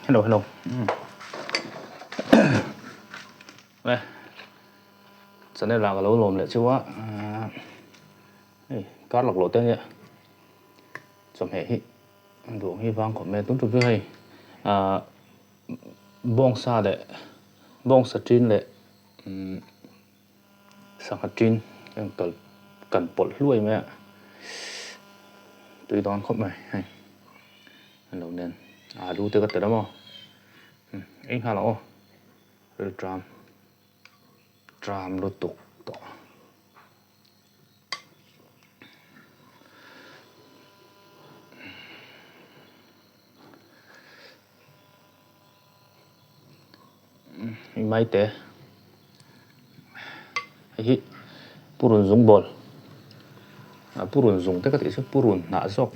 hello hello. Đây, giờ này là cái lỗ lồm lại chưa á. Cắt lọc lỗ tên nhỉ. Chấm hệ hi, đủ hi vang của mẹ tuấn chụp hay. Bong sa lệ, bong sa chín lệ, sang hạt chín, cái cần bột lui mẹ. Tùy đón khóc mày hay. Lâu nên đủ tới cái từ đó mà. Anh hà lỗ, rồi tram lô tục to. Mai té hi purun dùng bol purun dùng tất cả những purun nã sọc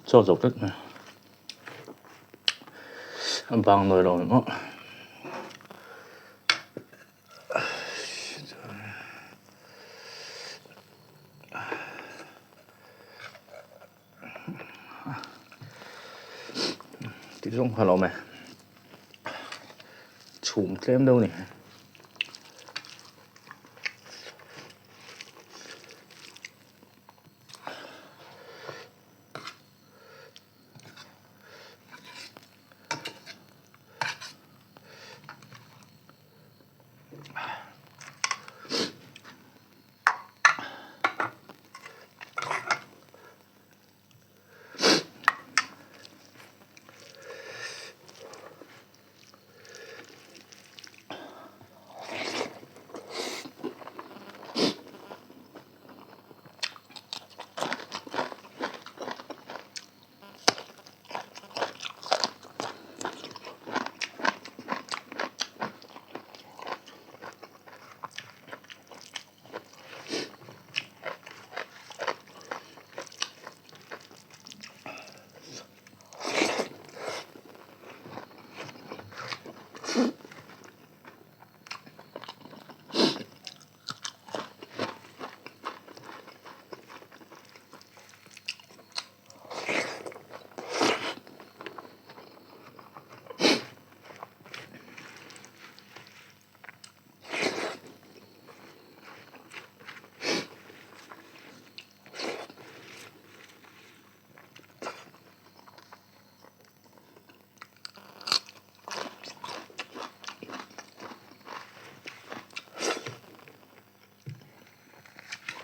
cho dầu tức này bằng rồi rồi nó thì không phải là mày chùm thêm đâu này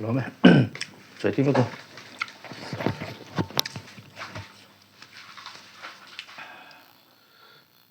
đó mày. Trời tim với cô